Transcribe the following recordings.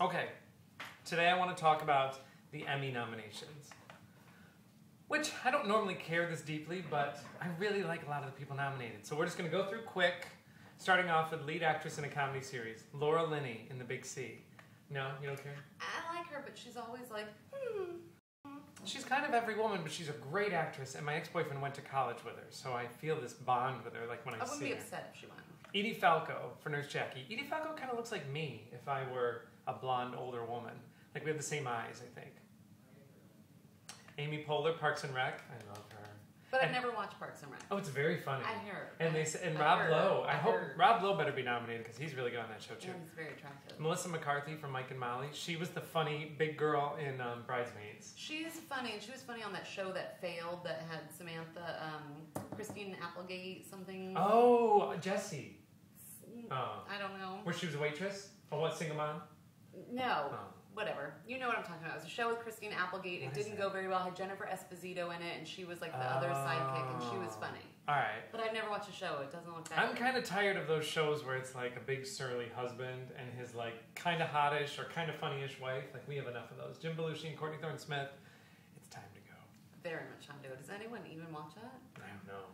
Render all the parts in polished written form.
Okay, today I want to talk about the Emmy nominations, which I don't normally care this deeply, but I really like a lot of the people nominated. So we're just going to go through quick, starting off with lead actress in a comedy series, Laura Linney in The Big C. No, you don't care? I like her, but she's always like, She's kind of every woman, but she's a great actress, and my ex-boyfriend went to college with her, so I feel this bond with her, like when I see her. I wouldn't be upset if she won. Edie Falco for Nurse Jackie. Edie Falco kind of looks like me if I were a blonde older woman. Like we have the same eyes, I think. Amy Poehler, Parks and Rec. I love her. But I've never watched Parks and Rec. Oh, it's very funny. I hear. And Rob Lowe. I hope Rob Lowe better be nominated because he's really good on that show too. And he's very attractive. Melissa McCarthy from Mike and Molly. She was the funny big girl in Bridesmaids. She's funny, and she was funny on that show that failed that had Samantha, Christine Applegate, something. Oh, Jessie. I don't know. Where she was a waitress? Oh, what, Single Mom? No. Whatever. You know what I'm talking about. It was a show with Christine Applegate. It didn't go very well. It had Jennifer Esposito in it, and she was like the other sidekick, and she was funny. All right. But I've never watched the show. It doesn't look that I'm good. kind of tired of those shows where it's like a big surly husband and his like kind of hottish or kind of funny-ish wife. Like we have enough of those. Jim Belushi and Courtney Thorne-Smith. It's time to go. Very much time to go. Does anyone even watch that? I don't know.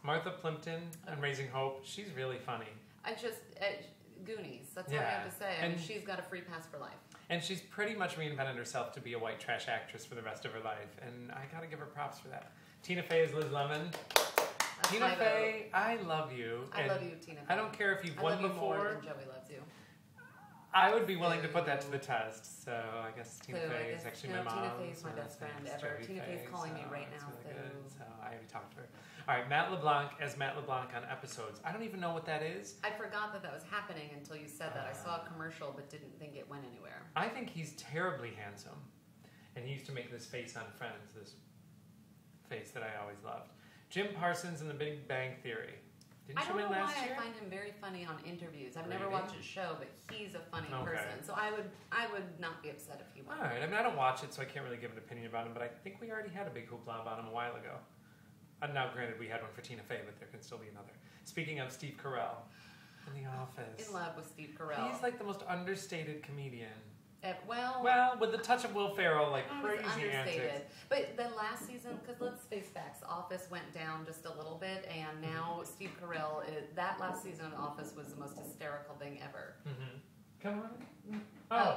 Martha Plimpton on Raising Hope. She's really funny. Goonies. That's all I have to say. I mean, she's got a free pass for life. And she's pretty much reinvented herself to be a white trash actress for the rest of her life. And I gotta give her props for that. Tina Fey is Liz Lemon. That's Tina Fey, I love you. I love you, Tina Fey. I don't care if you've won before. I love you more than Joey loves you. I would be willing to put that to the test. So I guess Tina Fey is actually my mom. Tina Fey's my best friend ever. Tina Fey's calling me right now. Really good. So I already talked to her. All right, Matt LeBlanc as Matt LeBlanc on Episodes. I don't even know what that is. I forgot that was happening until you said that. I saw a commercial but didn't think it went anywhere. I think he's terribly handsome. And he used to make this face on Friends, this face that I always loved. Jim Parsons in The Big Bang Theory. Didn't you win last year? I find him very funny on interviews. I've never watched his show, but he's a funny person. So I would not be upset if he won. All right. I mean, I don't watch it, so I can't really give an opinion about him, but I think we already had a big hoopla about him a while ago. Now, granted, we had one for Tina Fey, but there can still be another. Speaking of Steve Carell in The Office. In love with Steve Carell. He's like the most understated comedian. Well, with the touch of Will Ferrell, like crazy understated. antics. But the last season, because let's face facts, Office went down just a little bit, and now Steve Carell, that last season of The Office was the most hysterical thing ever. Come on.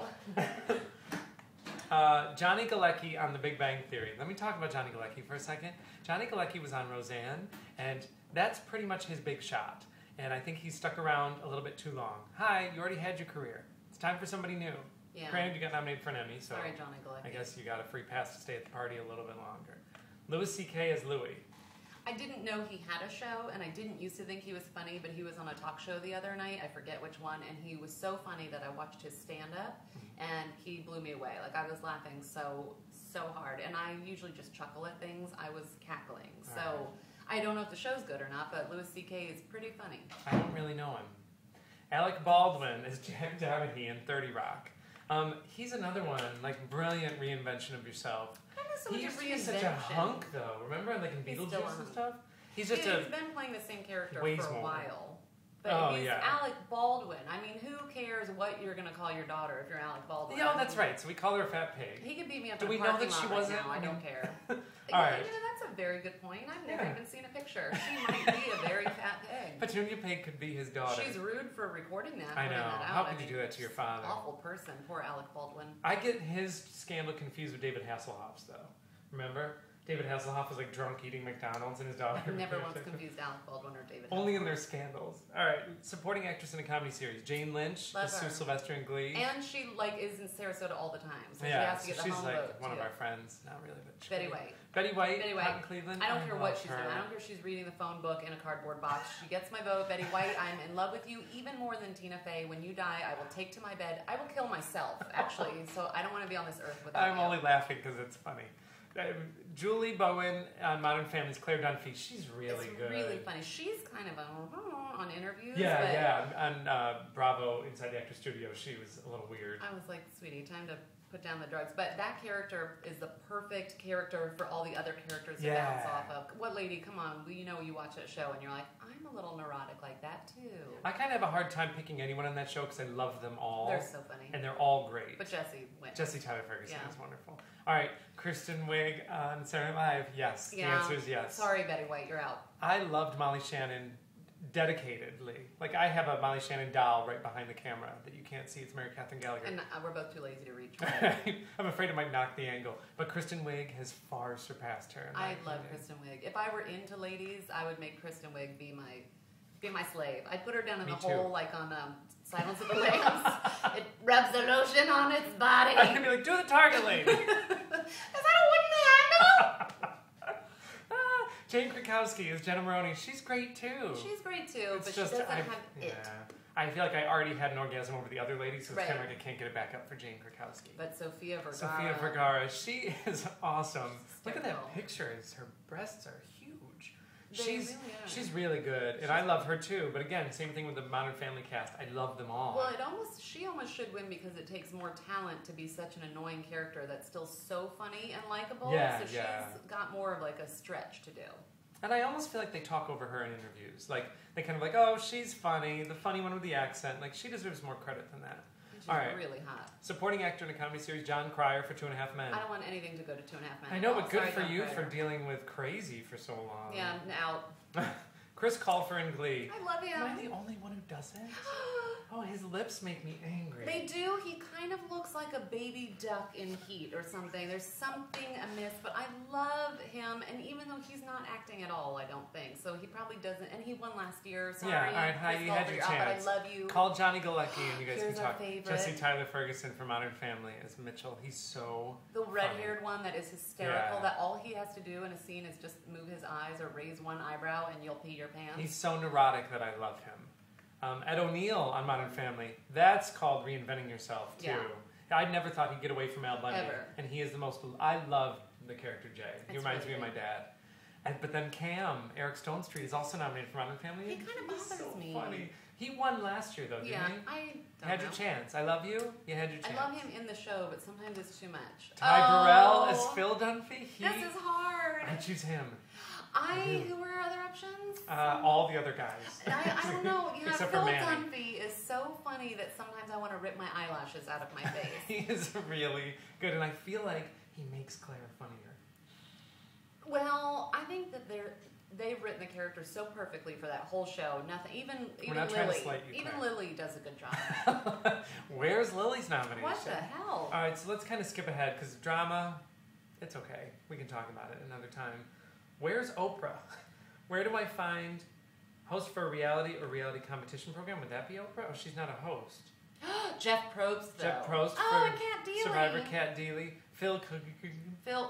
Johnny Galecki on The Big Bang Theory. Let me talk about Johnny Galecki for a second. Johnny Galecki was on Roseanne, and that's pretty much his big shot. And I think he's stuck around a little bit too long. Hi, you already had your career. It's time for somebody new. Yeah. Granted, you got nominated for an Emmy, so sorry, Johnny Galecki. I guess you got a free pass to stay at the party a little bit longer. Louis C.K. as Louis. I didn't know he had a show, and I didn't used to think he was funny, but he was on a talk show the other night, I forget which one, and he was so funny that I watched his stand-up, and he blew me away. Like, I was laughing so hard, and I usually just chuckle at things. I was cackling. So I don't know if the show's good or not, but Louis C.K. is pretty funny. I don't really know him. Alec Baldwin is Jack Donaghy in 30 Rock. He's another one, like, brilliant reinvention of yourself. He used to be such a hunk, though. Remember, like in Beetlejuice and stuff? He's been playing the same character for a while. But he's Alec Baldwin. I mean, who cares what you're going to call your daughter if you're Alec Baldwin? Yeah, that's right. So we call her a fat pig. He could beat me up in in a parking lot right now. I don't care. All right. That's a very good point. I've never even seen a picture. She might be a very fat pig. Petunia Pig could be his daughter. She's rude for recording that. I know. How could you do that to your father? Awful person. Poor Alec Baldwin. I get his scandal confused with David Hasselhoff's, though. Remember? David Hasselhoff was like drunk eating McDonald's and his daughter... I've never once confused Alec Baldwin or David Only Hasselhoff. in their scandals. All right, supporting actress in a comedy series. Jane Lynch is Sue Sylvester in Glee. And she is in Sarasota all the time, so yeah, she has to get the home vote, she's like one of our friends. Not really, but Betty White. Betty White out in Cleveland. I don't care what she's doing. I don't care if she's reading the phone book in a cardboard box. She gets my vote. Betty White, I'm in love with you even more than Tina Fey. When you die, I will take to my bed. I will kill myself, actually, so I don't want to be on this earth without you. I'm only laughing because it's funny. Julie Bowen on Modern Family's Claire Dunphy. She's really good. Really funny. She's kind of on interviews. Yeah. On Bravo Inside the Actors Studio, she was a little weird. I was like, sweetie, time to put down the drugs. But that character is the perfect character for all the other characters to bounce off of. What lady, come on, you know you watch that show and you're like, I I'm a little neurotic like that too. I kind of have a hard time picking anyone on that show because I love them all. They're so funny. And they're all great. But Jessie wins. Jessie Tyler Ferguson is wonderful. All right, Kristen Wiig on Saturday Night Live. Yes, the answer is yes. Sorry, Betty White, you're out. I loved Molly Shannon dedicatedly. Like, I have a Molly Shannon doll right behind the camera that you can't see. It's Mary Catherine Gallagher. And we're both too lazy to reach. I'm afraid it might knock the angle. But Kristen Wiig has far surpassed her. I love Kristen Wiig. If I were into ladies, I would make Kristen Wiig be my slave. I'd put her down in the hole like on Silence of the Lambs. It rubs the lotion on its body. I can be like, do the target lady. Is that a wooden handle? Jane Krakowski is Jenna Maroney. She's great too. She's great too, but she doesn't have it. I feel like I already had an orgasm over the other lady, so it's kind of like I can't get it back up for Jane Krakowski. But Sofia Vergara. Sofia Vergara, she is awesome. Look at that picture. Her breasts are huge. She's really good, and I love her too. But again, same thing with the Modern Family cast. I love them all. Well, she almost should win because it takes more talent to be such an annoying character that's still so funny and likable. Yeah, so she's got more of like a stretch to do. And I almost feel like they talk over her in interviews. Like, they kind of like, oh, she's funny, the funny one with the accent. Like, she deserves more credit than that. She's really hot. Supporting actor in a comedy series, John Cryer for 2.5 Men. I don't want anything to go to 2.5 Men. I know, but good for you for dealing with Crazy for so long. Yeah, I'm out. Chris Colfer in Glee. I love him. Am I the only one who doesn't? Oh, his lips make me angry. They do. He kind of looks like a baby duck in Heat or something. There's something amiss, but I love him. And even though he's not acting at all, I don't think. So he probably doesn't. And he won last year. Sorry. Yeah, all right. Hi, you had your chance. But I love you. Call Johnny Galecki and you guys Here's can talk. Favorite. Jessie Tyler Ferguson from Modern Family as Mitchell. He's so the red-haired one that is hysterical. Yeah. That all he has to do in a scene is just move his eyes or raise one eyebrow and you'll pee your pants. He's so neurotic that I love him. Ed O'Neill on Modern Family. That's called reinventing yourself, too. Yeah. I never thought he'd get away from Al Bundy. Ever. And he is the most... I love the character Jay. He reminds me of my dad. But then Cam, Eric Stonestreet, is also nominated for Modern Family. He kind of bothers me. Funny. He won last year, though, didn't he? You had your chance. I love you. You had your chance. I love him in the show, but sometimes it's too much. Ty Burrell as Phil Dunphy. This is hard. I choose him. Who were other options? All the other guys. I don't know. Yeah, Except Phil for Manny. Dunphy is so funny that sometimes I want to rip my eyelashes out of my face. He is really good, and I feel like he makes Claire funnier. Well, I think that they've written the character so perfectly for that whole show. Nothing, even Lily does a good job. Where's Lily's nomination? What the hell? All right, so let's kind of skip ahead because drama, it's okay. We can talk about it another time. Where's Oprah? Where do I find host for a reality or reality competition program? Would that be Oprah? Oh, she's not a host. Jeff Probst, though. Jeff Probst and Kat Deely. Survivor Kat Deely. Phil for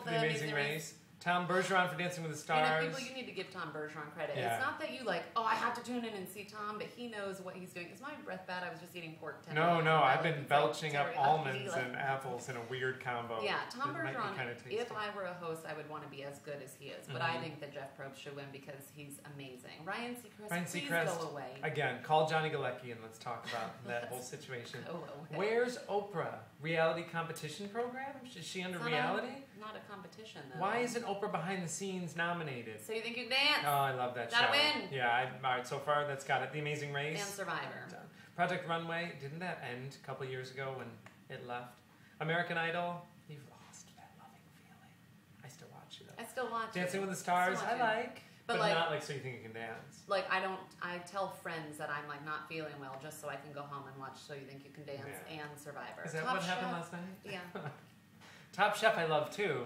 The Amazing Race. Tom Bergeron for Dancing with the Stars. You know, people, you need to give Tom Bergeron credit. Yeah. It's not that you I have to tune in and see Tom, but he knows what he's doing. Is my breath bad? I was just eating pork tenders. No, I've been belching up almonds and apples in a weird combo. Yeah, Tom Bergeron, if I were a host, I would want to be as good as he is. But I think that Jeff Probst should win because he's amazing. Ryan Seacrest, please go away. Again, call Johnny Galecki and let's talk about that whole situation. Go away. Where's Oprah? Reality competition program? Is she under reality? Not a competition, though. Why isn't Oprah behind the scenes nominated? So you think you can dance? Oh, I love that show. Gotta win. Yeah, all right, so far that's got it. The Amazing Race. And Survivor. Project Runway, didn't that end a couple of years ago when it left? American Idol, you've lost that loving feeling. I still watch it. I still watch Dancing with the Stars, I like. But not like So You Think You Can Dance. Like, I tell friends that I'm like not feeling well just so I can go home and watch So You Think You Can Dance and Survivor. Is that what happened last night? Yeah. Top Chef I love too.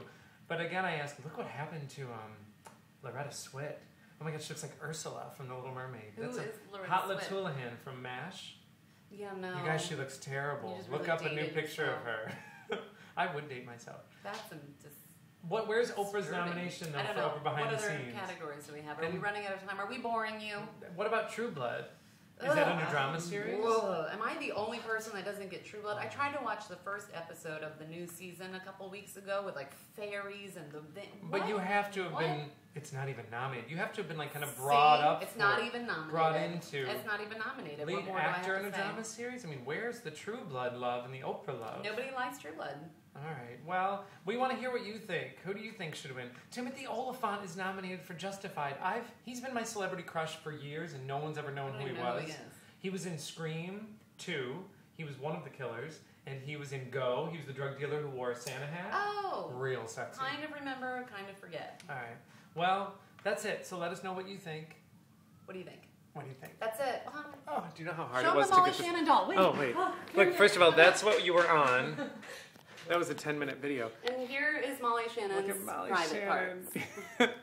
But again, I ask, look what happened to Loretta Swit. Oh my God, she looks like Ursula from The Little Mermaid. Who is Loretta Hot Swit? Houlihan from MASH. Yeah, no. You guys, she looks terrible. Look up a new picture of her. I would date myself. That's just... Where's Oprah's nomination though for Oprah behind the scenes? What other categories do we have? Are we running out of time? Are we boring you? What about True Blood? Is that a new drama series? Whoa. Am I the only person that doesn't get True Blood? I tried to watch the first episode of the new season a couple weeks ago with like fairies and the... But you have to have been It's not even nominated. You have to have been like kind of brought up. It's not even nominated. Brought into. It's not even nominated. Lead What more actor do I in have a to say? drama series? I mean, where's the True Blood love and the Oprah love? Nobody likes True Blood. All right. Well, we want to hear what you think. Who do you think should win? Timothy Olyphant is nominated for Justified. He's been my celebrity crush for years, and no one's ever known who he was. He was in Scream 2. He was one of the killers, and he was in Go. He was the drug dealer who wore a Santa hat. Oh. Real sexy. Kind of remember, kind of forget. All right. Well, that's it. So let us know what you think. What do you think? What do you think? That's it. Oh, do you know how hard Show it was the to Molly get this? Shannon doll. Wait. Oh, wait. Look, first of all, that's what you were on. That was a 10-minute video. And here is Molly Shannon's Look at Molly private Shannon. parts.